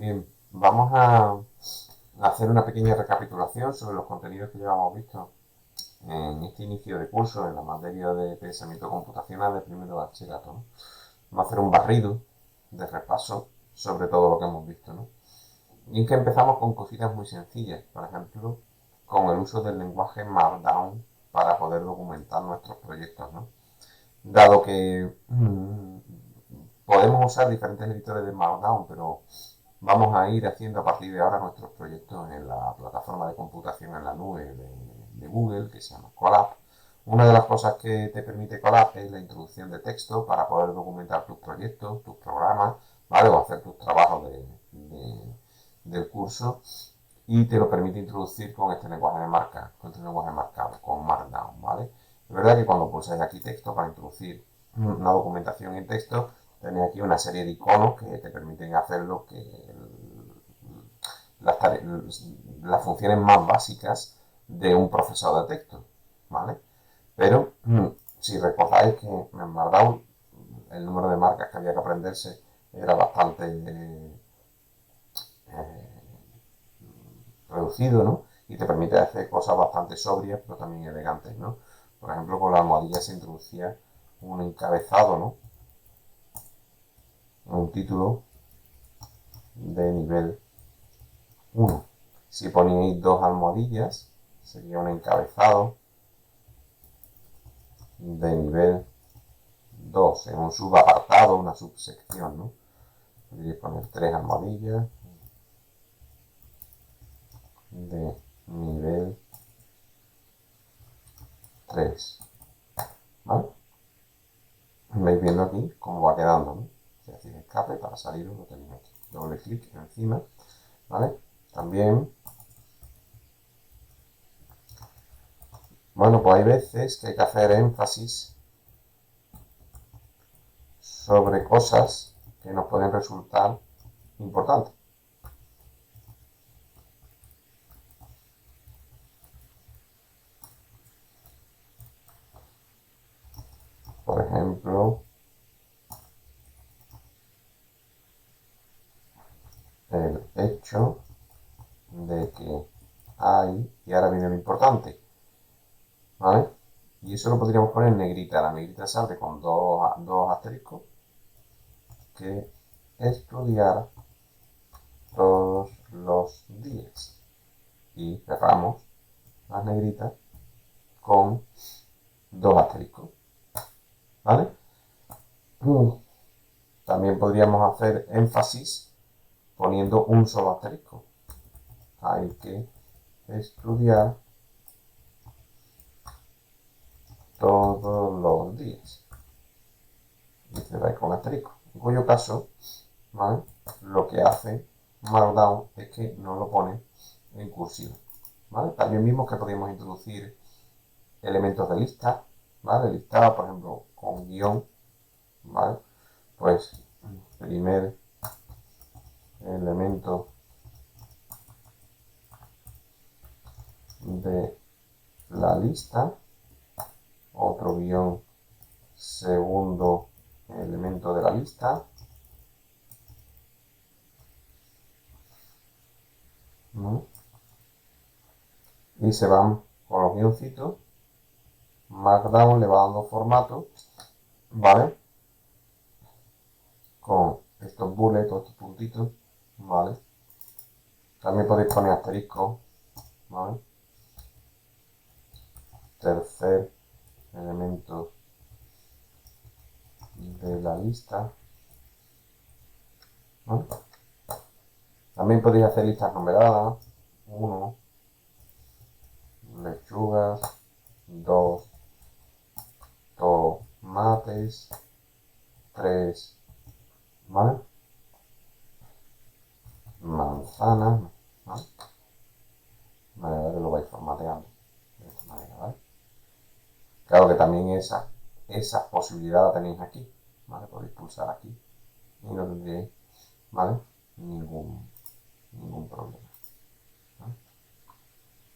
Bien, vamos a hacer una pequeña recapitulación sobre los contenidos que llevamos visto en este inicio de curso en la materia de pensamiento computacional de primero de bachillerato, ¿no? Vamos a hacer un barrido de repaso sobre todo lo que hemos visto, ¿no? Y es que empezamos con cositas muy sencillas, por ejemplo, con el uso del lenguaje Markdown para poder documentar nuestros proyectos, ¿no? Dado que podemos usar diferentes editores de Markdown, pero vamos a ir haciendo a partir de ahora nuestros proyectos en la plataforma de computación en la nube de Google, que se llama Colab. Una de las cosas que te permite Colab es la introducción de texto para poder documentar tus proyectos, tus programas, ¿vale? O hacer tus trabajos del curso, y te lo permite introducir con este lenguaje de marca, con este lenguaje marcado, con Markdown, ¿vale? Es verdad que cuando pulsáis aquí texto para introducir una documentación en texto, tenéis aquí una serie de iconos que te permiten hacer lo que las, las funciones más básicas de un procesador de texto, ¿vale? Pero si recordáis que en Markdown el número de marcas que había que aprenderse era bastante reducido, ¿no? Y te permite hacer cosas bastante sobrias, pero también elegantes, ¿no? Por ejemplo, con la almohadilla se introducía un encabezado, ¿no? Un título de nivel 1. Si poníais dos almohadillas, sería un encabezado de nivel 2, en un subapartado, una subsección, ¿no? Podríais poner tres almohadillas de nivel 3, ¿vale? Veis viendo aquí cómo va quedando, ¿no? Si hacéis escape para salir, lo tenéis aquí. Doble clic encima, ¿vale? También, bueno, pues hay veces que hay que hacer énfasis sobre cosas que nos pueden resultar importantes. Por ejemplo, el hecho de que hay, y ahora viene lo importante, ¿vale? Y eso lo podríamos poner en negrita. La negrita se abre con dos asteriscos, que estudiar todos los días. Y cerramos las negritas con dos asteriscos, ¿vale? También podríamos hacer énfasis poniendo un solo asterisco. Hay que estudiar todos los días. Y cerráis con asterisco. En cuyo caso, ¿vale? Lo que hace Markdown es que no lo pone en cursiva, ¿vale? También vimos que podemos introducir elementos de lista, ¿vale? Listado, por ejemplo, con guión, ¿vale? Pues primer elemento de la lista, otro guión, segundo elemento de la lista, ¿no? Y se van con los guioncitos. Markdown le va dando formato, ¿vale? Con estos bullets, estos puntitos, ¿vale? También podéis poner asterisco, ¿vale? Tercer elemento de la lista, ¿vale? También podéis hacer listas numeradas. 1, lechugas. 2, tomates. 3, ¿vale? Manzanas, ¿vale? Vale, ahora lo vais formateando de esta manera, ¿vale? Claro que también esa posibilidad la tenéis aquí, ¿vale? Podéis pulsar aquí y no tendréis, ¿vale? Ningún problema, ¿vale?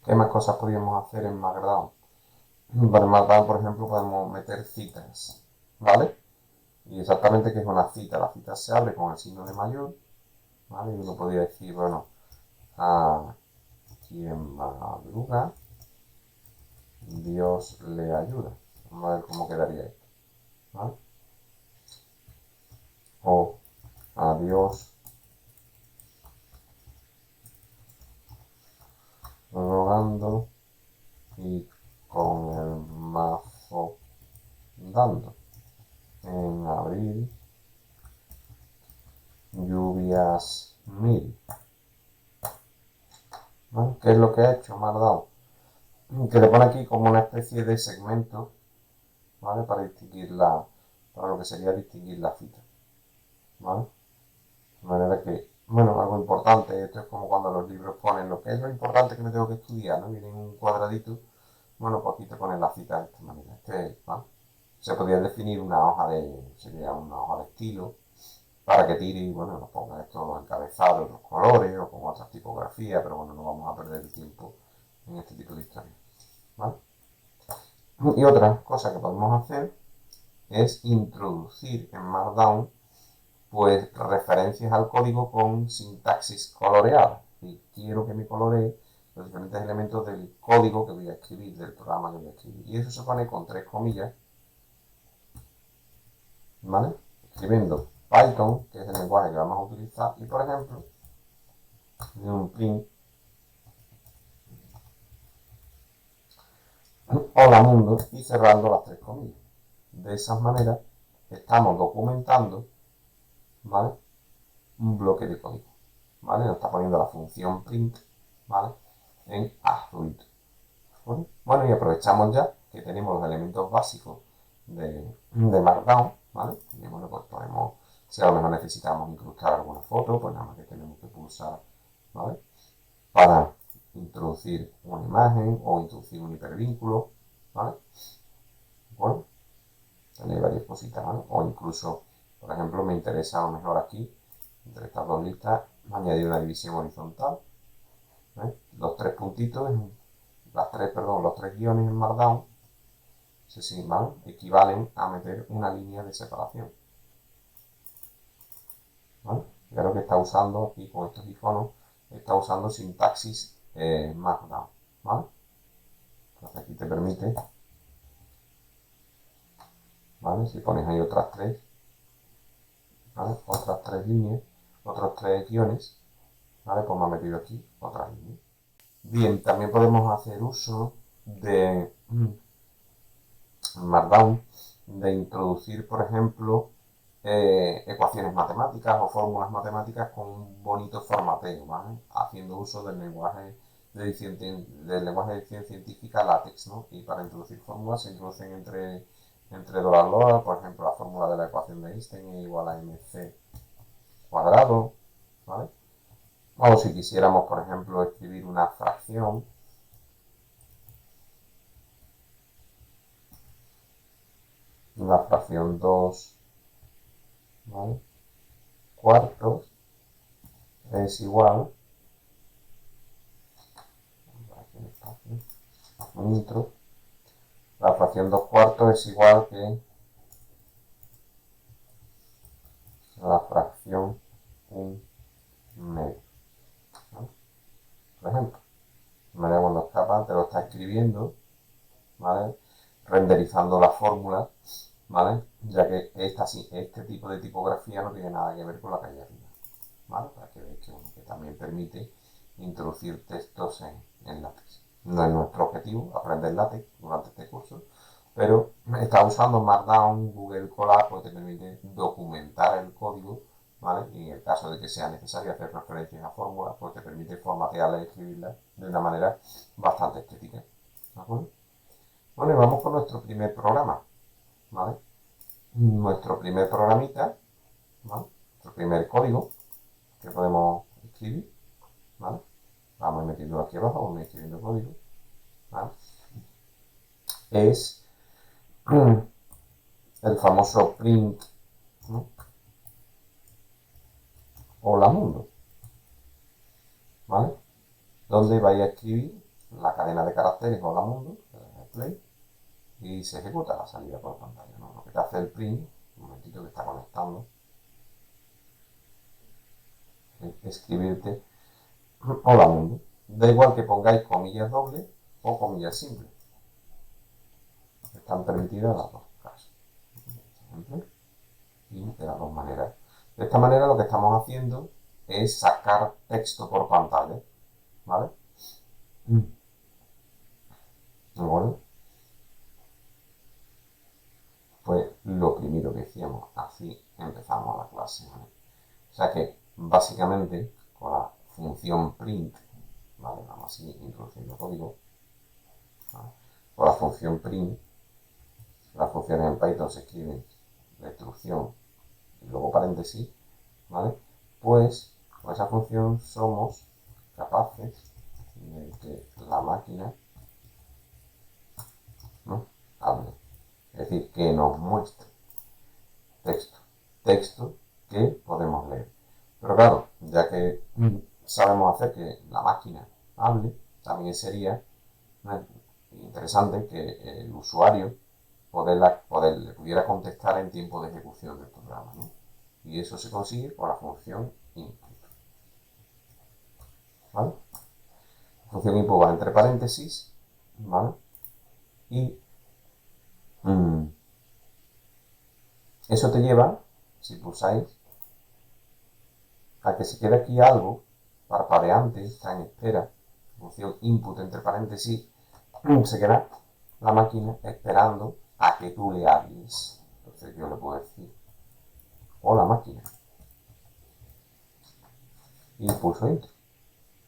¿Qué más cosas podríamos hacer en Markdown? Para Markdown, por ejemplo, podemos meter citas, ¿vale? Y exactamente qué es una cita. La cita se abre con el signo de mayor, ¿vale? Y uno podría decir, bueno, a quien madruga, Dios le ayuda. Vamos a ver cómo quedaría esto, ¿vale? O a Dios rogando y con el mazo dando. En abril, lluvias mil. ¿Vale? ¿Qué es lo que ha hecho Markdown? Que le pone aquí como una especie de segmento, ¿vale? Para distinguir para lo que sería distinguir la cita, ¿vale? De manera que, bueno, algo importante, esto es como cuando los libros ponen lo que es lo importante que me tengo que estudiar, ¿no? Viene en un cuadradito, bueno, pues aquí te ponen la cita de esta manera. ¿Vale? Se podría definir sería una hoja de estilo, para que tire y, bueno, nos ponga estos los encabezados, los colores o con otras tipografías, pero bueno, no vamos a perder el tiempo en este tipo de historias, ¿vale? Y otra cosa que podemos hacer es introducir en Markdown pues referencias al código con sintaxis coloreada. Y quiero que me coloree los diferentes elementos del código que voy a escribir, del programa que voy a escribir. Y eso se pone con 3 comillas, ¿vale? Escribiendo Python, que es el lenguaje que vamos a utilizar, y por ejemplo, en un print, hola mundo, y cerrando las 3 comillas. De esa manera estamos documentando, ¿vale? Un bloque de código, ¿vale? Nos está poniendo la función print, ¿vale? En ASLIT. Bueno, y aprovechamos ya que tenemos los elementos básicos de Markdown, ¿vale? Y bueno, pues podemos, si a lo mejor necesitamos incrustar alguna foto, pues nada más que tenemos que pulsar, ¿vale? Para introducir una imagen o introducir un hipervínculo, ¿vale? Bueno, tenéis varias cositas, ¿vale? O incluso, por ejemplo, me interesa a lo mejor aquí, entre estas dos listas, añadir una división horizontal, ¿eh? Los 3 puntitos, los 3 guiones en Markdown ¿vale? Equivalen a meter una línea de separación, ¿vale? Ya lo que está usando aquí con estos iconos, está usando sintaxis Markdown, ¿vale? Entonces aquí te permite, ¿vale? Si pones ahí ¿vale? Otras 3 líneas, otros 3 guiones, ¿vale? Pues me ha metido aquí otras líneas. Bien, también podemos hacer uso de Markdown, de introducir, por ejemplo, ecuaciones matemáticas o fórmulas matemáticas con un bonito formateo, ¿vale? Haciendo uso del lenguaje de edición científica LaTeX, ¿no? Y para introducir fórmulas se introducen entre $, por ejemplo, la fórmula de la ecuación de Einstein es igual a mc cuadrado, ¿vale? O si quisiéramos, por ejemplo, escribir una fracción, la fracción 2, ¿vale? Cuartos es igual, un intro, la fracción 2 cuartos es igual que la fracción 1 medio, ¿vale? Por ejemplo, de manera cuando escapa te lo está escribiendo, ¿vale? Renderizando la fórmula, ¿vale? Ya que este tipo de tipografía no tiene nada que ver con la que hay arriba, ¿vale? Para que veáis que también permite introducir textos en LaTeX. No es nuestro objetivo aprender LaTeX durante este curso, pero está usando Markdown, Google Colab, pues te permite documentar el código, ¿vale? Y en el caso de que sea necesario hacer referencias a fórmulas, pues te permite formatearla y escribirla de una manera bastante estética, ¿de acuerdo? Bueno, y vamos con nuestro primer programa, ¿vale? Nuestro primer programita, ¿vale? Nuestro primer código que podemos escribir, ¿vale? Vamos metiendo aquí abajo, vamos escribiendo código, ¿vale? Es el famoso print, ¿no? Hola mundo, ¿vale? Donde vaya a escribir la cadena de caracteres hola mundo, play, y se ejecuta la salida por pantalla, ¿no? Lo que te hace el print, un momentito que está conectando, escribirte hola mundo. Da igual que pongáis comillas dobles o comillas simples. Están permitidas las dos casos. Y de las dos maneras. De esta manera lo que estamos haciendo es sacar texto por pantalla. ¿Vale? ¿De acuerdo? Pues lo primero que hacíamos, así empezamos la clase. ¿Vale? O sea que básicamente con la función print, ¿vale? Vamos a ir introduciendo código. ¿Vale? Con la función print, las funciones en Python se escriben la instrucción y luego paréntesis, ¿vale? Pues con esa función somos capaces de que la máquina, ¿no?, hable. Es decir, que nos muestre texto. Texto que podemos leer. Pero claro, ya que sabemos hacer que la máquina hable, también sería interesante que el usuario le pudiera contestar en tiempo de ejecución del programa, ¿no? Y eso se consigue con la función input. ¿Vale? La función input va entre paréntesis, ¿vale? Y eso te lleva, si pulsáis, a que se quede aquí algo parpadeante, está en espera, función input entre paréntesis, se queda la máquina esperando a que tú le hables. Entonces yo le puedo decir, hola máquina, y pulso enter.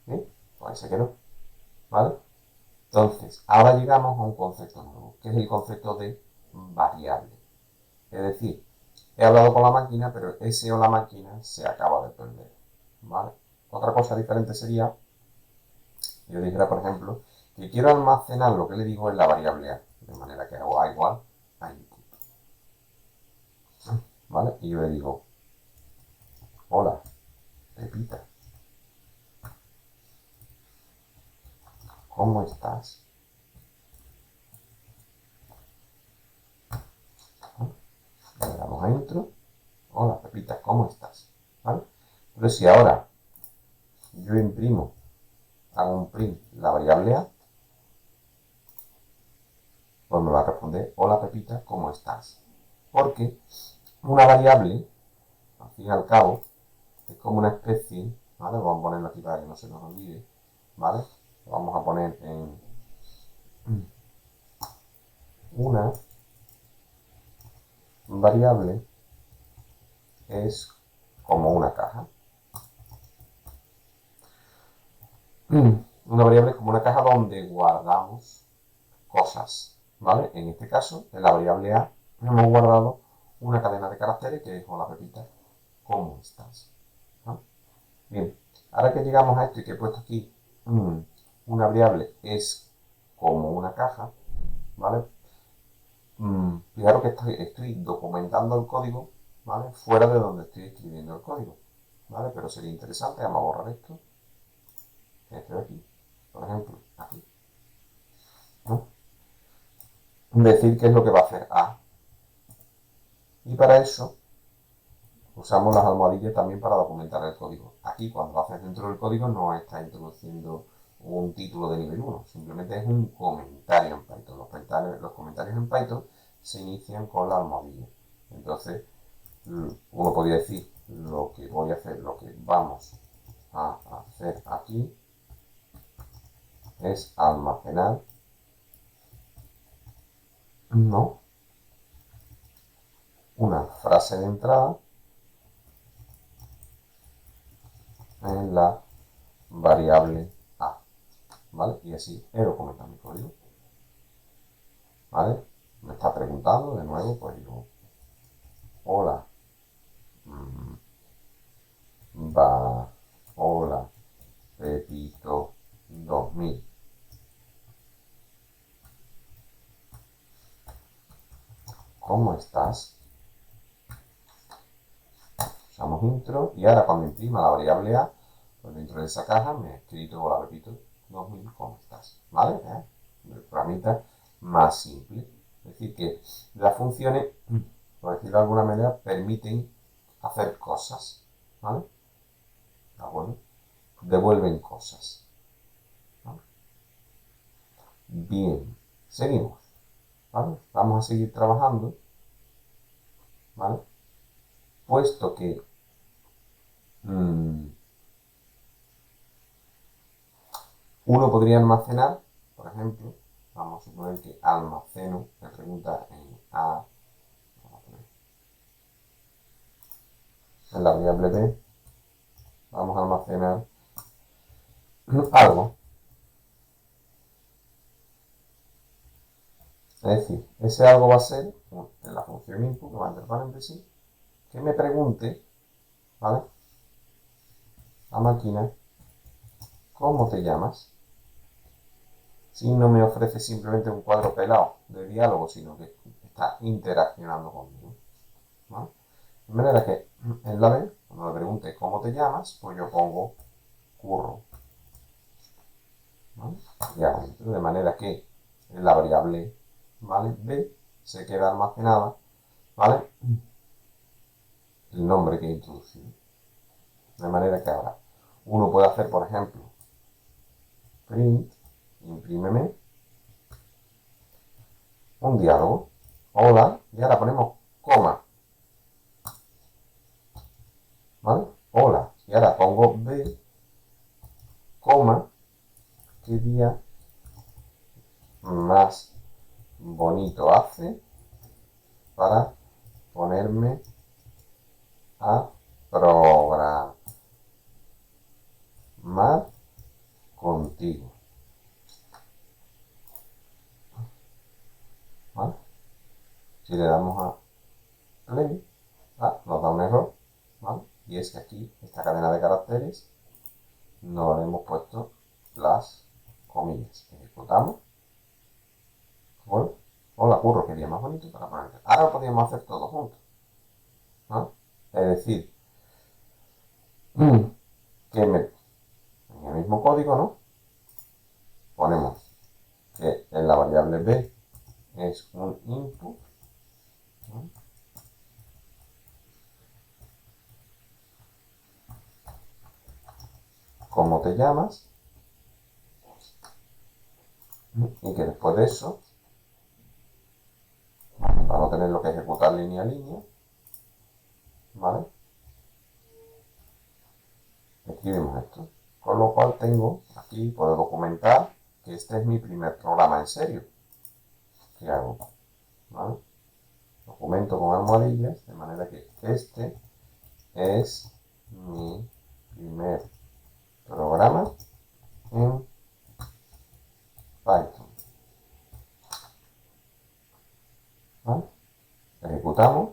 ¿Sí? Pues ahí se quedó. ¿Vale? Entonces, ahora llegamos a un concepto nuevo, que es el concepto de variable. Es decir, he hablado con la máquina, pero ese o la máquina se acaba de perder. ¿Vale? Otra cosa diferente sería, yo dijera, por ejemplo, que quiero almacenar lo que le digo en la variable A, de manera que hago A igual a input. ¿Vale? Y yo le digo, hola, Pepita, ¿cómo estás? Le damos a intro, hola, Pepita, ¿cómo estás? ¿Vale? Pero si ahora yo imprimo, hago un print la variable A, pues me va a responder, hola Pepita, ¿cómo estás? Porque una variable, al fin y al cabo, es como una especie, ¿vale? Vamos a ponerlo aquí para que no se nos olvide, ¿vale? Vamos a poner en una variable es como una caja. Una variable es como una caja donde guardamos cosas, ¿vale? En este caso, en la variable A, hemos guardado una cadena de caracteres que es hola Pepita, ¿cómo estás? ¿No? Bien, ahora que llegamos a esto y que he puesto aquí una variable es como una caja, ¿vale? Fijaros que estoy documentando el código, ¿vale? Fuera de donde estoy escribiendo el código, ¿vale? Pero sería interesante, vamos a borrar esto, este de aquí, por ejemplo, aquí, ¿no? Decir qué es lo que va a hacer A. Y para eso usamos las almohadillas también para documentar el código. Aquí, cuando lo haces dentro del código, no está introduciendo un título de nivel 1, simplemente es un comentario en Python. Los comentarios en Python se inician con la almohadilla. Entonces, uno podría decir lo que voy a hacer, lo que vamos a hacer aquí es almacenar, no, una frase de entrada en la variable A, ¿vale? Y así he documentado mi código, ¿vale? Me está preguntando de nuevo, pues digo, hola, hola, repito, 2000. ¿Cómo estás? Usamos intro y ahora cuando imprima la variable A, pues dentro de esa caja me he escrito, hola, repito, 2000, ¿cómo estás? ¿Vale? El programita más simple. Es decir, que las funciones, por decirlo de alguna manera, permiten hacer cosas, ¿vale? ¿De acuerdo? Devuelven cosas. ¿Vale? Bien, seguimos. ¿Vale? Vamos a seguir trabajando. ¿Vale? Puesto que uno podría almacenar, por ejemplo, vamos a suponer que almaceno, me pregunta en la variable b, vamos a almacenar algo. Es decir, ese algo va a ser, en la función input, que va entre paréntesis, que me pregunte, ¿vale? La máquina, ¿cómo te llamas? Si no me ofrece simplemente un cuadro pelado de diálogo, sino que está interaccionando conmigo, ¿vale? De manera que en la B, cuando me pregunte cómo te llamas, pues yo pongo curro, ¿vale? De manera que en la variable, ¿vale? B se queda almacenada, ¿vale? El nombre que he introducido. De manera que ahora uno puede hacer, por ejemplo, print, imprímeme, un diálogo, hola, y ahora ponemos coma, ¿vale? Hola, y ahora pongo B, coma, qué día más bonito hace para ponerme a programar contigo, ¿vale? Si le damos a play, nos da un error, ¿vale? Y es que aquí, esta cadena de caracteres, no le hemos puesto las comillas. Ejecutamos. ¿Bueno? Hola, curro, quería más bonito para poner. Ahora lo podríamos hacer todo juntos, ¿no? Es decir, que en el mismo código, ¿no? Ponemos que en la variable b es un input, ¿no? ¿Cómo te llamas? Y que después de eso, ¿vale? Para no tener lo que ejecutar línea a línea, ¿vale? Escribimos esto. Con lo cual tengo aquí, puedo documentar que este es mi primer programa en serio. ¿Qué hago? ¿Vale? Documento con almohadillas, de manera que este es mi primer programa en Python. ¿Vale? Ejecutamos.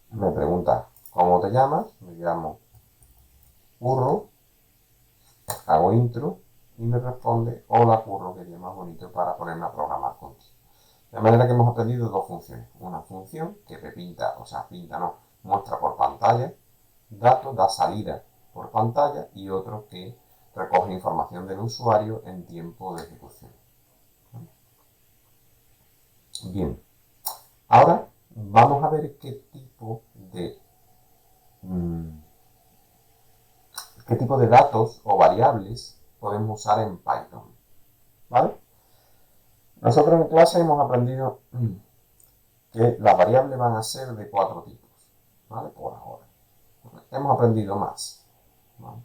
Me pregunta ¿cómo te llamas? Me llamo Curro. Hago intro y me responde hola Curro, que día más bonito para ponerme a programar contigo. De manera que hemos aprendido dos funciones. Una función que repinta, o sea, pinta no, muestra por pantalla datos, da salida por pantalla, y otro que recoge información del usuario en tiempo de ejecución. Bien, ahora vamos a ver qué tipo de datos o variables podemos usar en Python, ¿vale? Nosotros en clase hemos aprendido que las variables van a ser de 4 tipos, ¿vale? Por ahora. Hemos aprendido más, ¿vale?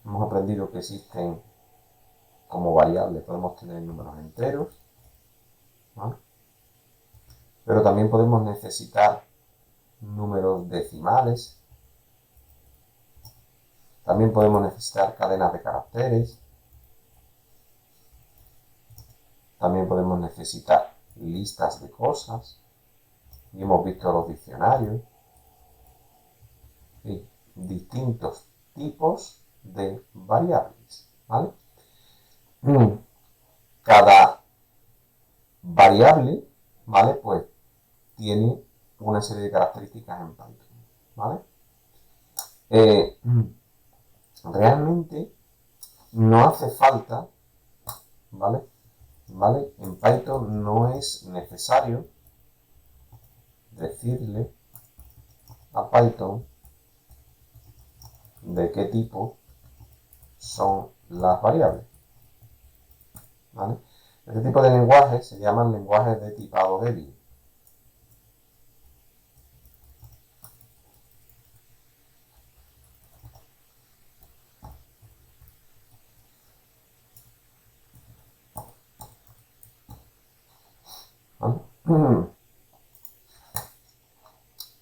Hemos aprendido que existen como variables, podemos tener números enteros, ¿vale? Pero también podemos necesitar números decimales, también podemos necesitar cadenas de caracteres, también podemos necesitar listas de cosas, y hemos visto los diccionarios, y distintos tipos de variables, ¿vale? Cada variable, ¿vale? Pues tiene una serie de características en Python, ¿vale? Realmente no hace falta, ¿vale? ¿Vale? En Python no es necesario decirle a Python de qué tipo son las variables. ¿Vale? Este tipo de lenguajes se llaman lenguajes de tipado débil. ¿Vale?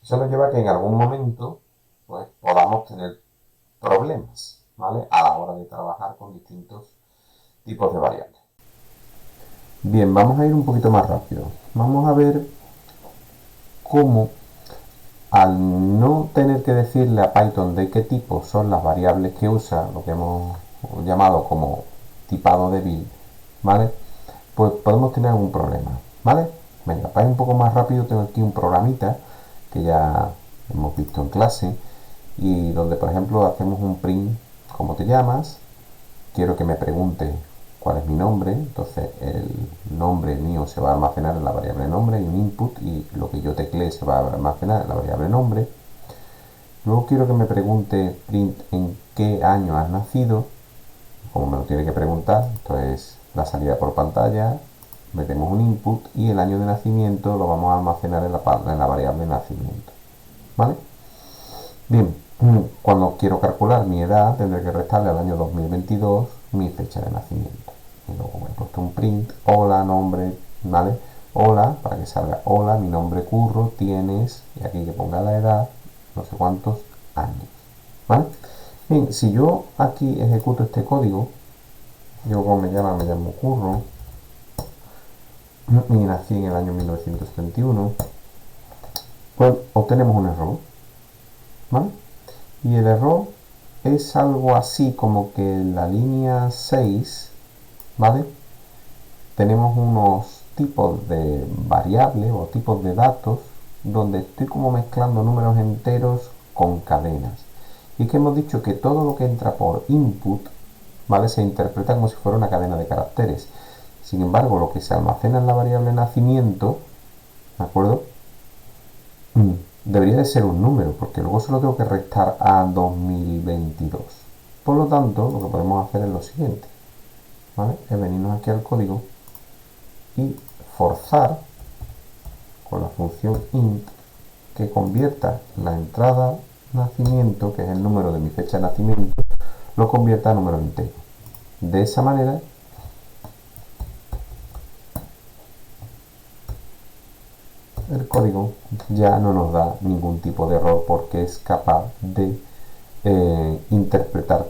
Eso nos lleva a que en algún momento pues, podamos tener problemas, ¿vale? A la hora de trabajar con distintos tipos de variables. Bien, vamos a ir un poquito más rápido. Vamos a ver cómo, al no tener que decirle a Python de qué tipo son las variables que usa, lo que hemos llamado como tipado débil, ¿vale? Pues podemos tener algún problema, ¿vale? Venga, para ir un poco más rápido, tengo aquí un programita que ya hemos visto en clase y donde, por ejemplo, hacemos un print, ¿cómo te llamas? Quiero que me pregunte cuál es mi nombre, entonces el nombre mío se va a almacenar en la variable nombre, en input, y lo que yo teclee se va a almacenar en la variable nombre. Luego quiero que me pregunte print en qué año has nacido, como me lo tiene que preguntar, entonces la salida por pantalla, metemos un input y el año de nacimiento lo vamos a almacenar en la variable nacimiento. ¿Vale? Bien, cuando quiero calcular mi edad tendré que restarle al año 2022 mi fecha de nacimiento. Y luego me he puesto un print, hola, nombre, ¿vale? Hola, para que salga hola, mi nombre Curro, tienes, y aquí que ponga la edad, no sé cuántos años. ¿Vale? Bien, si yo aquí ejecuto este código, yo como me llamo Curro, y nací en el año 1971, pues obtenemos un error, ¿vale? Y el error es algo así como que en la línea 6, ¿vale? Tenemos unos tipos de variables o tipos de datos donde estoy como mezclando números enteros con cadenas. Y que hemos dicho que todo lo que entra por input, ¿vale? Se interpreta como si fuera una cadena de caracteres. Sin embargo, lo que se almacena en la variable nacimiento, ¿de acuerdo? Debería de ser un número, porque luego solo tengo que restar a 2022. Por lo tanto, lo que podemos hacer es lo siguiente, ¿vale? Es venirnos aquí al código y forzar con la función int que convierta la entrada nacimiento, que es el número de mi fecha de nacimiento, lo convierta a número entero. De esa manera, el código ya no nos da ningún tipo de error porque es capaz de interpretar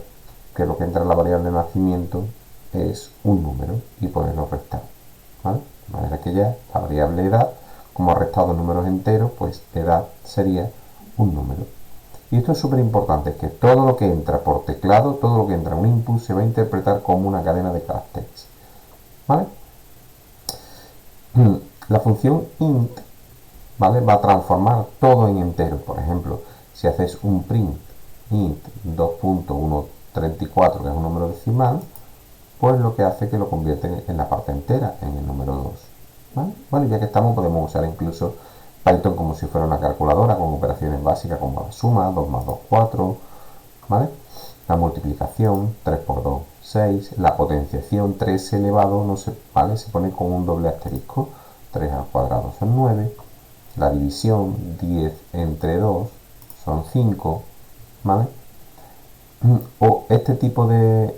que lo que entra en la variable de nacimiento es un número y poderlo restar, ¿vale? De manera que ya la variable edad, como ha restado números enteros, pues edad sería un número. Y esto es súper importante, que todo lo que entra por teclado, todo lo que entra en un input se va a interpretar como una cadena de caracteres, ¿vale? La función int, ¿vale? Va a transformar todo en entero. Por ejemplo, si haces un print int 2.134, que es un número decimal, pues lo que hace que lo convierte en la parte entera, en el número 2. ¿Vale? Bueno, ya que estamos, podemos usar incluso Python como si fuera una calculadora, con operaciones básicas como la suma, 2 más 2, 4, ¿vale? La multiplicación, 3 por 2, 6, la potenciación, 3 elevado, no se, ¿vale? Se pone con un doble asterisco, 3 al cuadrado son 9, la división, 10 entre 2 son 5, ¿vale? O este tipo de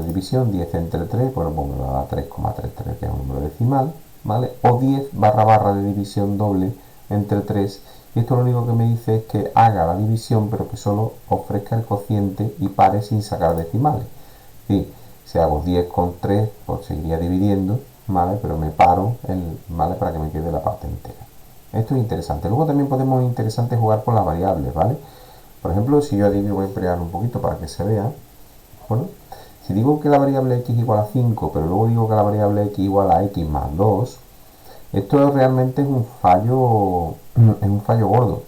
división, 10 entre 3, pues lo pongo a 3,33, que es un número decimal, ¿vale? O 10 barra barra de división doble entre 3, y esto lo único que me dice es que haga la división, pero que solo ofrezca el cociente y pare sin sacar decimales. Y si hago 10 con 3, pues seguiría dividiendo, ¿vale? Pero me paro, ¿vale? Para que me quede la parte entera. Esto es interesante. Luego también podemos interesante jugar con las variables, ¿vale? Por ejemplo, si yo aquí voy a emplear un poquito para que se vea, bueno, si digo que la variable x igual a 5, pero luego digo que la variable x igual a x más 2, esto realmente es un fallo gordo,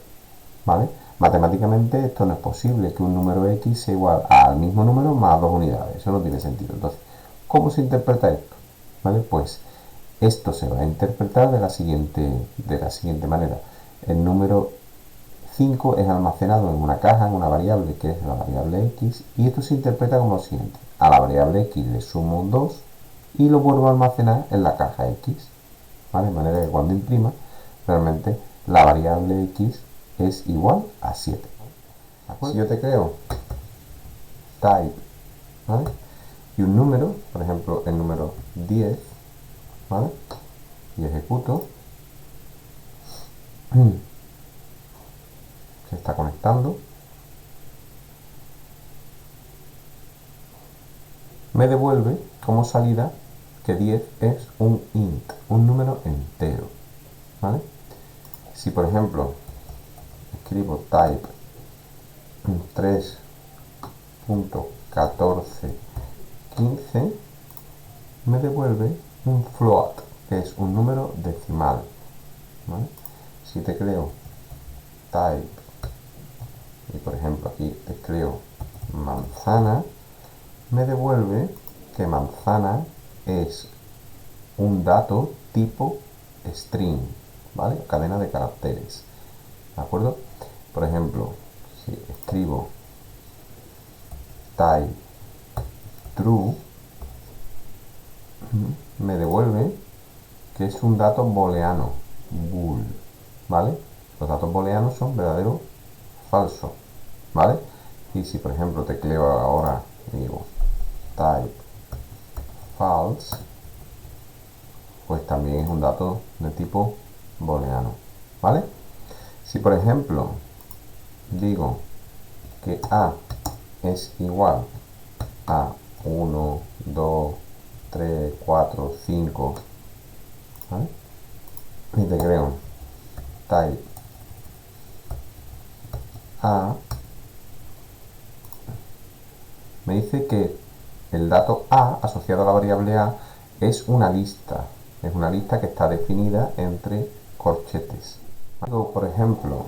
¿vale? Matemáticamente esto no es posible, que un número x sea igual al mismo número más 2 unidades, eso no tiene sentido. Entonces, ¿cómo se interpreta esto? ¿Vale? Pues esto se va a interpretar de la siguiente manera. El número 5 es almacenado en una caja, en una variable que es la variable x, y esto se interpreta como lo siguiente: a la variable x le sumo un 2 y lo vuelvo a almacenar en la caja x, ¿vale? De manera que cuando imprima, realmente la variable x es igual a 7. Si yo te creo type, ¿vale?, y un número, por ejemplo el número 10, ¿vale?, y ejecuto, se está conectando, me devuelve como salida que 10 es un int, un número entero, ¿vale? Si por ejemplo escribo type 3.1415, me devuelve un float, que es un número decimal, ¿vale? Si te creo type, y por ejemplo aquí te creo manzana, me devuelve que manzana es un dato tipo string, ¿vale? Cadena de caracteres, ¿de acuerdo? Por ejemplo, si escribo type true, me devuelve que es un dato booleano, bool, ¿vale? Los datos booleanos son verdadero o falso, ¿vale? Y si por ejemplo tecleo ahora y digo type false, pues también es un dato de tipo booleano, ¿vale? Si por ejemplo digo que a es igual a 1, 2, 3, 4, 5, ¿vale?, y te creo type a, me dice que el dato a asociado a la variable a es una lista que está definida entre corchetes. Digo, por ejemplo,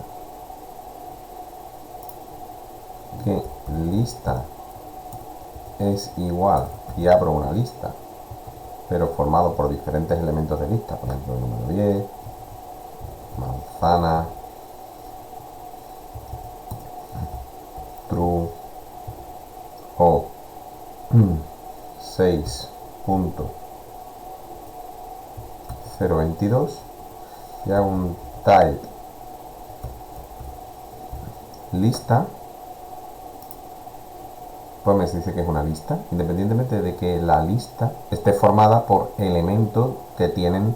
que lista es igual, y abro una lista, pero formado por diferentes elementos de lista, por ejemplo el número 10, manzana, true o 6.022, y hago un type lista, pues me dice que es una lista, independientemente de que la lista esté formada por elementos que tienen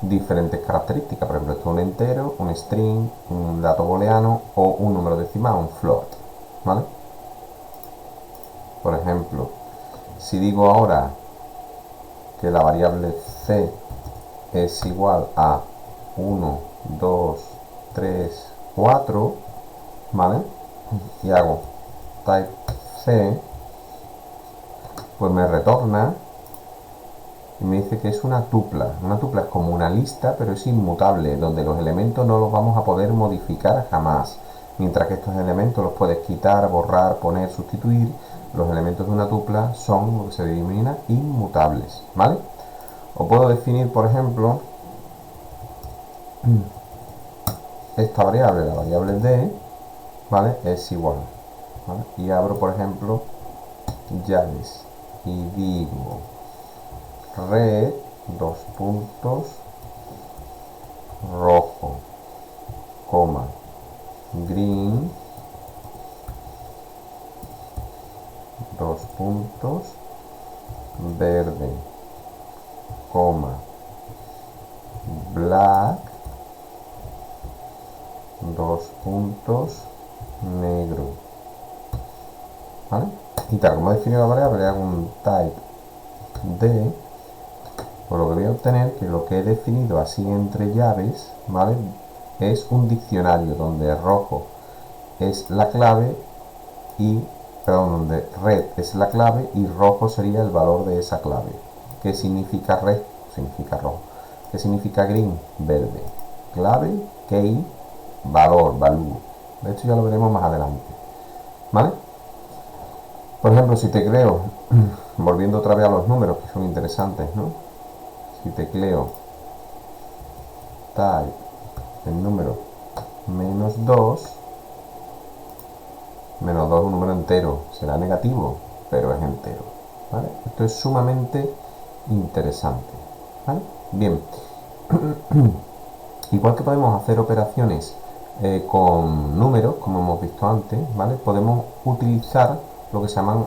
diferentes características. Por ejemplo, esto es un entero, un string, un dato booleano o un número decimal, un float, ¿vale? Por ejemplo, si digo ahora que la variable c es igual a 1, 2, 3, 4, ¿vale?, y hago type c, pues me retorna y me dice que es una tupla. Una tupla es como una lista, pero es inmutable, donde los elementos no los vamos a poder modificar jamás. Mientras que estos elementos los puedes quitar, borrar, poner, sustituir, los elementos de una tupla son lo que se denomina inmutables, ¿vale? O puedo definir, por ejemplo, esta variable, la variable d, ¿vale?, es igual, ¿vale?, y abro, por ejemplo, llaves y digo red, dos puntos, rojo, coma, green, dos puntos, verde, coma, black, dos puntos, negro, ¿vale? Y tal como he definido la variable, hago un type d, por lo que voy a obtener que lo que he definido así entre llaves, ¿vale?, es un diccionario donde rojo es la clave y, perdón, donde red es la clave y rojo sería el valor de esa clave. ¿Qué significa red? Significa rojo. ¿Qué significa green? Verde. Clave, key, valor, value. Esto ya lo veremos más adelante, ¿vale? Por ejemplo, si tecleo, volviendo otra vez a los números que son interesantes, ¿no? Si tecleo type el número -2, Menos 2 es un número entero. Será negativo, pero es entero. ¿Vale? Esto es sumamente interesante. ¿Vale? Bien. Igual que podemos hacer operaciones con números, como hemos visto antes, ¿vale? Podemos utilizar lo que se llaman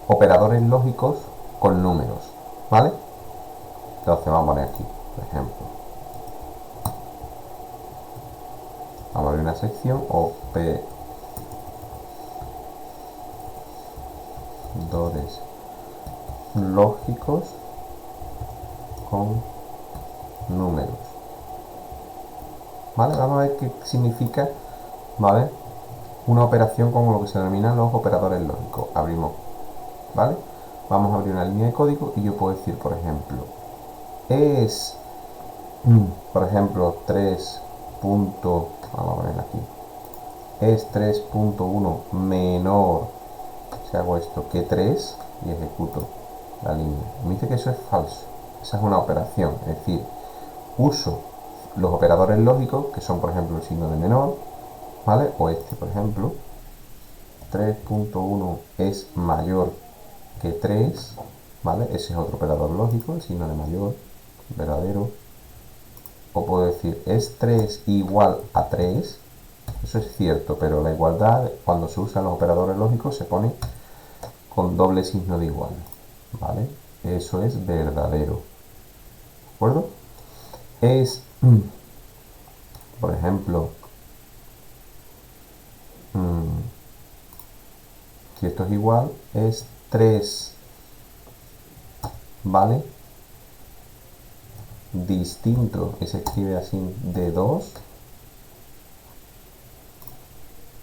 operadores lógicos con números, ¿vale? Entonces vamos a poner aquí, por ejemplo, vamos a abrir una sección, operadores lógicos con números, ¿vale? Vamos a ver qué significa, ¿vale? Una operación con lo que se denominan los operadores lógicos. Abrimos, ¿vale? Vamos a abrir una línea de código y yo puedo decir, por ejemplo, es, por ejemplo, 3. Vamos a poner aquí, es 3.1 menor, si hago esto, que 3 y ejecuto la línea. Me dice que eso es falso. Esa es una operación, es decir, uso los operadores lógicos, que son, por ejemplo, el signo de menor, ¿vale? O este, por ejemplo, 3.1 es mayor que 3, ¿vale? Ese es otro operador lógico, el signo de mayor, verdadero. O puedo decir, es 3 igual a 3. Eso es cierto, pero la igualdad, cuando se usan los operadores lógicos, se pone con doble signo de igual, ¿vale? Eso es verdadero, ¿de acuerdo? Es, por ejemplo, si esto es igual, es 3, ¿vale? Distinto, y se escribe así de 2,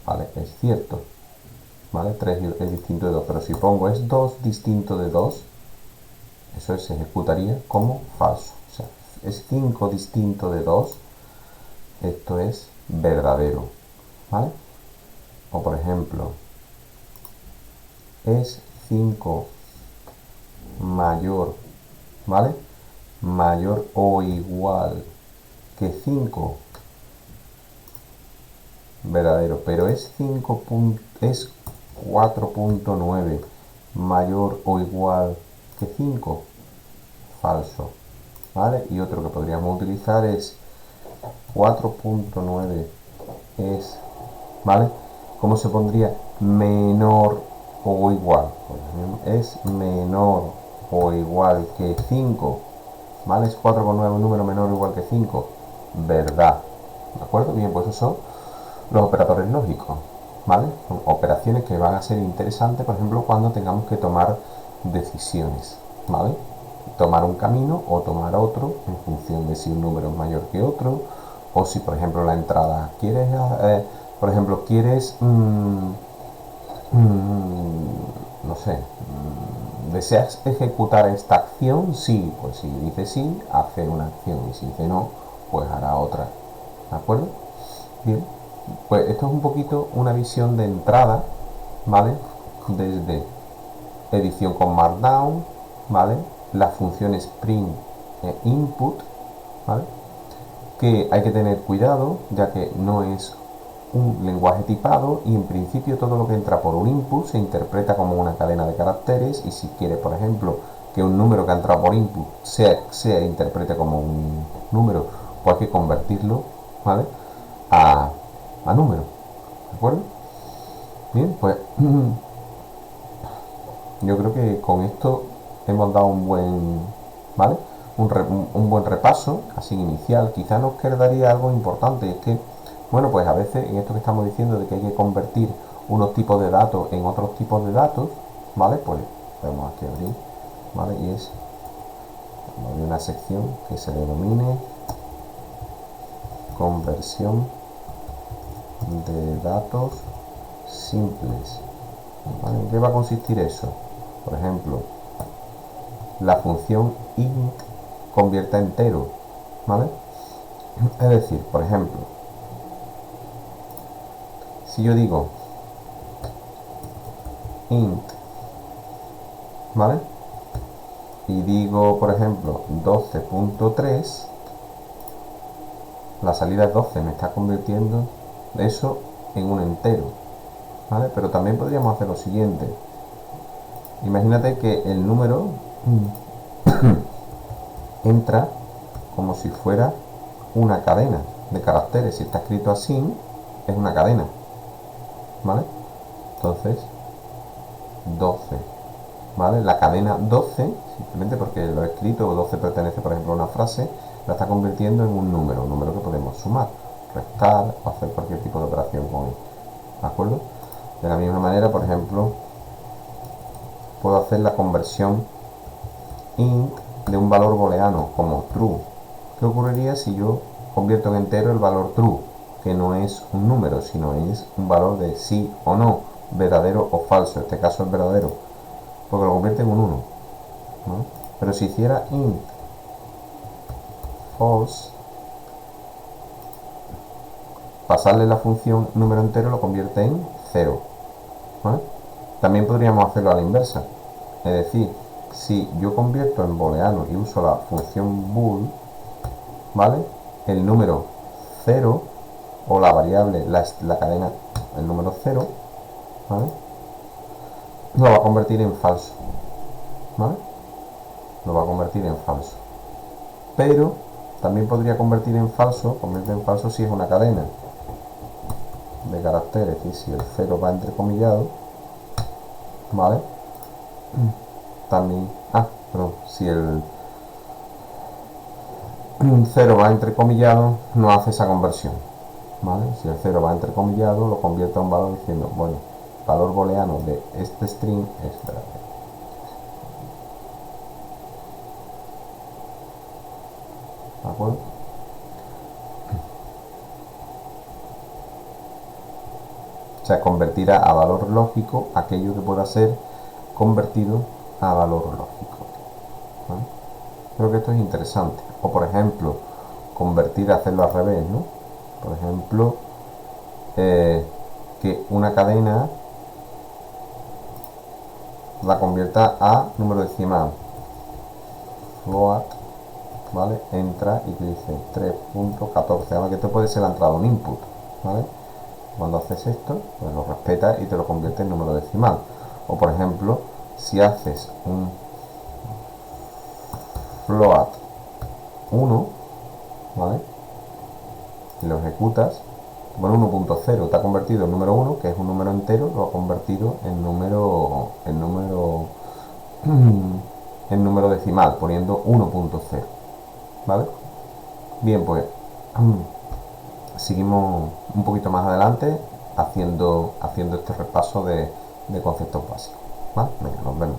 ¿vale? Es cierto, ¿vale? 3 es distinto de 2, pero si pongo es 2 distinto de 2, eso se ejecutaría como falso. O sea, es 5 distinto de 2, esto es verdadero, ¿vale? O por ejemplo, es 5 mayor, ¿vale? Mayor o igual que 5, verdadero, pero es 5, es 4.9 mayor o igual que 5, falso, ¿vale? Y otro que podríamos utilizar es 4.9 es, ¿vale? ¿Cómo se pondría? Menor o igual. Es menor o igual que 5, ¿vale? Es 4,9 un número menor o igual que 5, verdad, ¿de acuerdo? Bien, pues esos son los operadores lógicos, ¿vale? Son operaciones que van a ser interesantes, por ejemplo, cuando tengamos que tomar decisiones, ¿vale? Tomar un camino o tomar otro en función de si un número es mayor que otro, o si, por ejemplo, la entrada quieres, por ejemplo, quieres, no sé, ¿deseas ejecutar esta acción? Sí, pues si dice sí, hace una acción, y si dice no, pues hará otra, ¿de acuerdo? Bien, pues esto es un poquito una visión de entrada, ¿vale? Desde edición con Markdown, ¿vale? Las funciones print e input, ¿vale? Que hay que tener cuidado, ya que no es un lenguaje tipado y en principio todo lo que entra por un input se interpreta como una cadena de caracteres, y si quiere, por ejemplo, que un número que ha entrado por input se interprete como un número, pues hay que convertirlo, ¿vale? A número, ¿de acuerdo? Bien, pues yo creo que con esto hemos dado un buen, ¿vale? Un buen repaso, así inicial. Quizá nos quedaría algo importante, es que, bueno, pues a veces en esto que estamos diciendo de que hay que convertir unos tipos de datos en otros tipos de datos, ¿vale? Pues podemos aquí abrir, ¿vale? Y es abrir una sección que se denomine conversión de datos simples, ¿vale? ¿En qué va a consistir eso? Por ejemplo, la función int convierte a entero, ¿vale? Es decir, por ejemplo, si yo digo int, ¿vale? Y digo, por ejemplo, 12.3, la salida es 12, me está convirtiendo eso en un entero, ¿vale? Pero también podríamos hacer lo siguiente. Imagínate que el número entra como si fuera una cadena de caracteres. Si está escrito así, es una cadena, ¿vale? Entonces, 12, ¿vale? La cadena 12, simplemente porque lo he escrito, 12 pertenece, por ejemplo, a una frase, la está convirtiendo en un número que podemos sumar, restar o hacer cualquier tipo de operación con él, ¿de acuerdo? De la misma manera, por ejemplo, puedo hacer la conversión int de un valor booleano como true. ¿Qué ocurriría si yo convierto en entero el valor true? Que no es un número, sino es un valor de sí o no, verdadero o falso. En este caso es verdadero, porque lo convierte en un 1, ¿no? Pero si hiciera int false, pasarle la función número entero lo convierte en 0, ¿vale? También podríamos hacerlo a la inversa, es decir, si yo convierto en booleano y uso la función bool, ¿vale? El número 0 o la variable, la cadena, el número 0, ¿vale? Lo va a convertir en falso, ¿vale? Lo va a convertir en falso. Pero también podría convertir en falso, convierte en falso si es una cadena de caracteres, y si el 0 va entrecomillado, ¿vale? También, perdón, si el 0 va entrecomillado, no hace esa conversión, ¿vale? Si el 0 va entrecomillado, lo convierte a un valor diciendo, bueno, valor booleano de este string es verdadero. ¿De acuerdo? O sea, convertirá a valor lógico aquello que pueda ser convertido a valor lógico, ¿vale? Creo que esto es interesante. O por ejemplo, convertir, hacerlo al revés, ¿no? Por ejemplo, que una cadena la convierta a número decimal. Float, ¿vale? Entra y te dice 3.14. Ahora que esto puede ser la entrada de un input, ¿vale? Cuando haces esto, pues lo respeta y te lo convierte en número decimal. O por ejemplo, si haces un float 1, ¿vale? Y lo ejecutas, bueno, 1.0 te ha convertido en número 1, que es un número entero, lo ha convertido en número decimal, poniendo 1.0, ¿vale? Bien, pues seguimos un poquito más adelante haciendo este repaso de conceptos básicos, ¿vale? Venga, nos vemos.